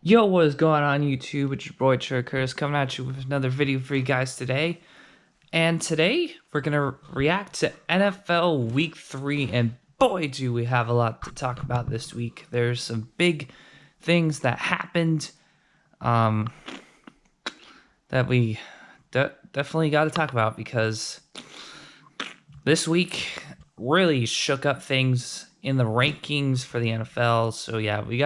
Yo, what is going on YouTube? It's your boy Curse coming at you with another video for you guys today. And today we're gonna react to NFL Week 3, and boy do we have a lot to talk about this week. There's some big things that happened um, that we definitely got to talk about because this week really shook up things in the rankings for the NFL. So yeah, we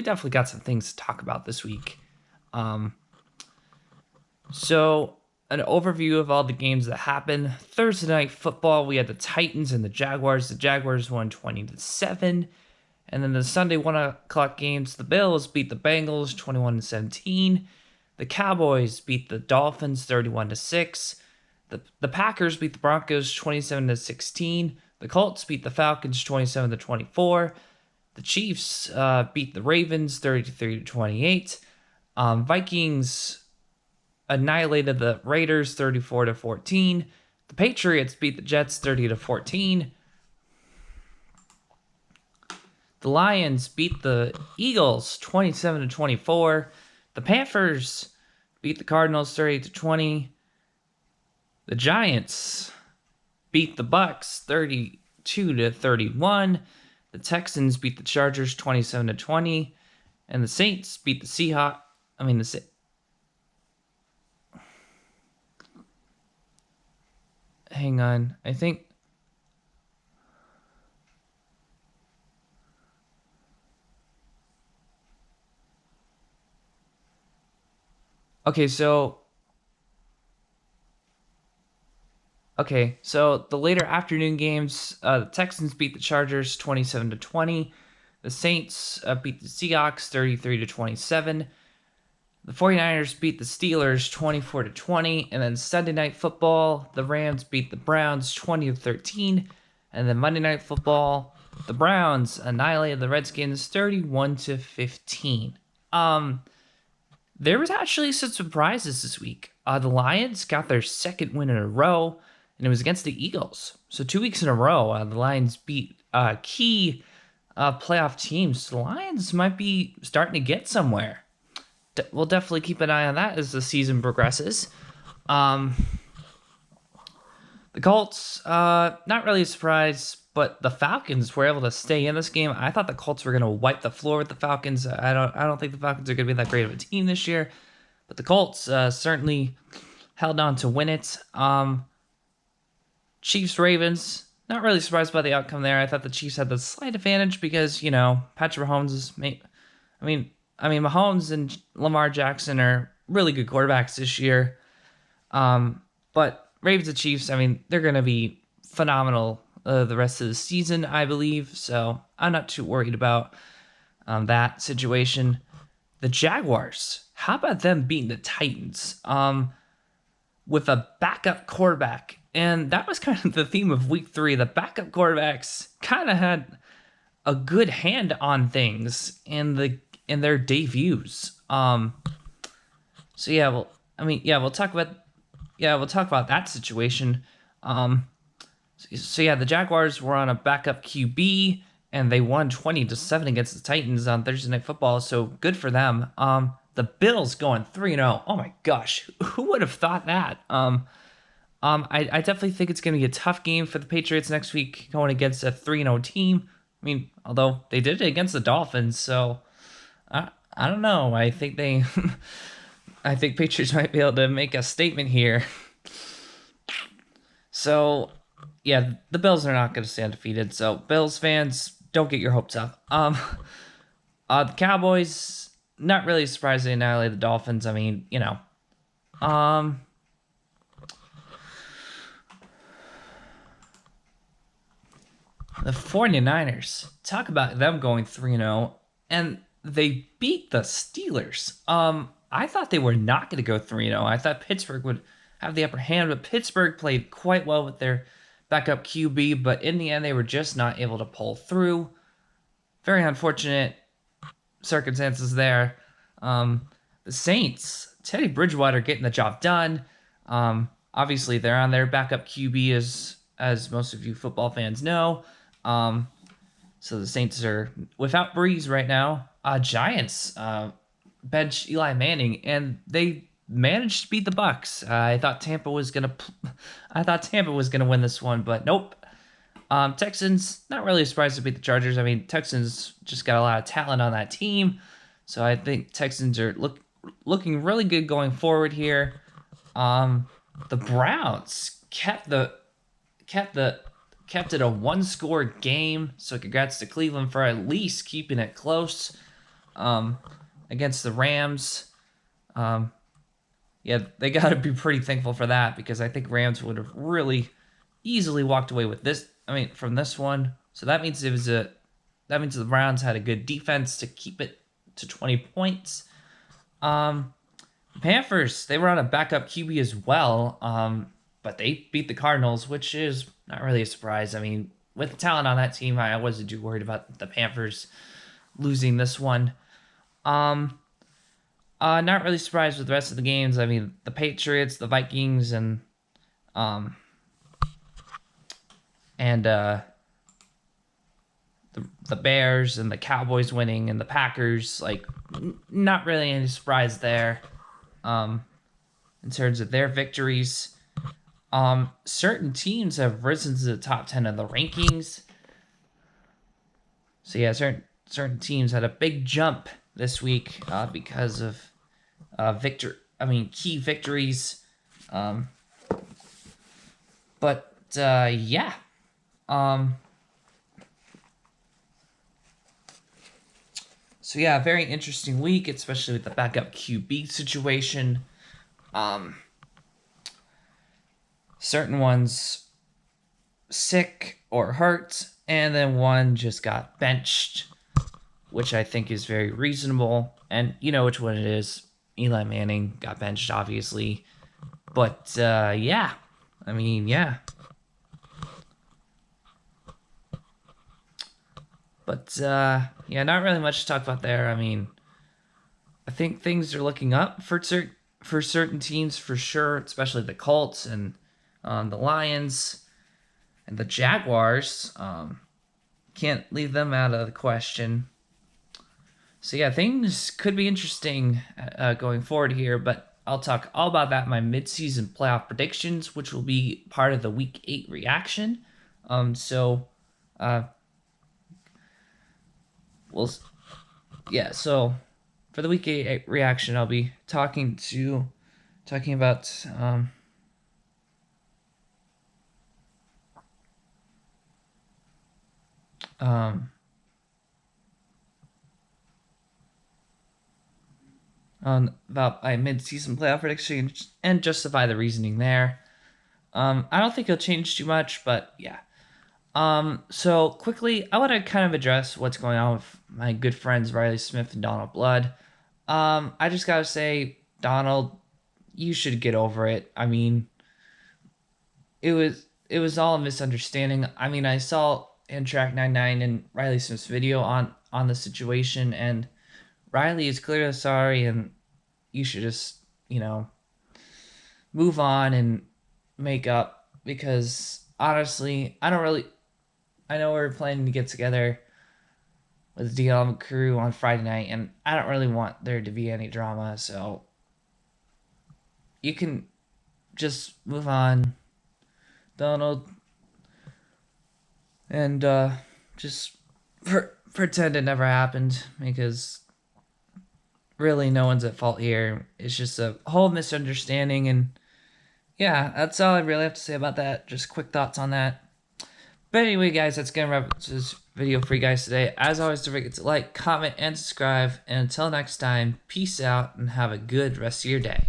definitely got some things to talk about this week. Um, so an overview of all the games that happened. Thursday night football, we had the Titans and the Jaguars. The Jaguars won 20-7. And then the Sunday 1 o'clock games, the Bills beat the Bengals 21-17. The Cowboys beat the Dolphins 31-6. The Packers beat the Broncos 27-16. The Colts beat the Falcons 27-24. The Chiefs beat the Ravens 33-28. Vikings annihilated the Raiders 34-14. The Patriots beat the Jets 30-14. The Lions beat the Eagles 27-24. The Panthers beat the Cardinals 30-20. The Giants beat the Bucks 32-31. The Texans beat the Chargers 27-20, and the Saints beat the Seahawks. Hang on, I think. Okay, so the later afternoon games, the Texans beat the Chargers 27-20. The Saints beat the Seahawks 33-27. The 49ers beat the Steelers 24-20. And then Sunday Night Football, the Rams beat the Browns 20-13. And then Monday Night Football, the Browns annihilated the Redskins 31-15. There was actually some surprises this week. The Lions got their second win in a row, and it was against the Eagles. So 2 weeks in a row, the Lions beat key playoff teams. So the Lions might be starting to get somewhere. We'll definitely keep an eye on that as the season progresses. The Colts, not really a surprise, but the Falcons were able to stay in this game. I thought the Colts were going to wipe the floor with the Falcons. I don't think the Falcons are going to be that great of a team this year, but the Colts certainly held on to win it. Chiefs Ravens, not really surprised by the outcome there. I thought the Chiefs had the slight advantage because Patrick Mahomes is. Mahomes and Lamar Jackson are really good quarterbacks this year. But Ravens and Chiefs, they're going to be phenomenal the rest of the season, I believe. So I'm not too worried about that situation. The Jaguars, how about them beating the Titans with a backup quarterback? And that was kind of the theme of week 3. The backup quarterbacks kind of had a good hand on things in their debuts. We'll talk about that situation. The Jaguars were on a backup QB and they won 20-7 against the Titans on Thursday Night Football. So good for them. The Bills going 3-0. Oh my gosh, who would have thought that? I definitely think it's going to be a tough game for the Patriots next week going against a 3-0 team. Although they did it against the Dolphins, so I don't know. I think I think Patriots might be able to make a statement here. So, yeah, the Bills are not going to stay undefeated. So, Bills fans, don't get your hopes up. The Cowboys, not really surprised they annihilated the Dolphins. The 49ers, talk about them going 3-0, and they beat the Steelers. I thought they were not going to go 3-0. I thought Pittsburgh would have the upper hand, but Pittsburgh played quite well with their backup QB, but in the end, they were just not able to pull through. Very unfortunate circumstances there. The Saints, Teddy Bridgewater getting the job done. Obviously, they're on their backup QB, as most of you football fans know. So the Saints are without Breeze right now. Giants bench Eli Manning, and they managed to beat the Bucks. I thought Tampa was gonna win this one, but nope. Texans, not really surprised to beat the Chargers. I mean, Texans just got a lot of talent on that team, so I think Texans are looking really good going forward here. The Browns kept it a one-score game, so congrats to Cleveland for at least keeping it close against the Rams. Yeah, they got to be pretty thankful for that, because I think Rams would have really easily walked away with this. From this one. So that means the Browns had a good defense to keep it to 20 points. Panthers, they were on a backup QB as well, but they beat the Cardinals, which is not really a surprise. I mean, with the talent on that team, I wasn't too worried about the Panthers losing this one. Not really surprised with the rest of the games. I mean, the Patriots, the Vikings, and the Bears and the Cowboys winning, and the Packers, like, not really any surprise there in terms of their victories. Certain teams have risen to the top 10 of the rankings. So yeah, certain teams had a big jump this week because of key victories. Yeah. So yeah, very interesting week, especially with the backup QB situation. Certain ones sick or hurt, and then one just got benched, which I think is very reasonable. And you know which one it is. Eli Manning got benched, obviously. But yeah. I mean, yeah. But, yeah, not really much to talk about there. I mean, I think things are looking up for certain teams for sure, especially the Colts and the Lions and the Jaguars. Can't leave them out of the question. So, yeah, things could be interesting going forward here, but I'll talk all about that in my midseason playoff predictions, which will be part of the Week 8 reaction. So for the Week 8 reaction, I'll be talking about about my mid-season playoff prediction and justify the reasoning there. I don't think it'll change too much, but yeah. So quickly, I want to kind of address what's going on with my good friends Ryley Smith and Donald Blood. I just gotta say, Donald, you should get over it. I mean, it was all a misunderstanding. I mean, I saw Track99 and Ryley Smith's video on the situation, and Ryley is clearly sorry, and you should just, move on and make up, because honestly, I know we're planning to get together with the DLM crew on Friday night, and I don't really want there to be any drama, so you can just move on, Donald, and just pretend it never happened, because really no one's at fault here. It's just a whole misunderstanding, and yeah, that's all I really have to say about that. Just quick thoughts on that. But anyway, guys, that's going to wrap up this video for you guys today. As always, don't forget to like, comment, and subscribe. And until next time, peace out and have a good rest of your day.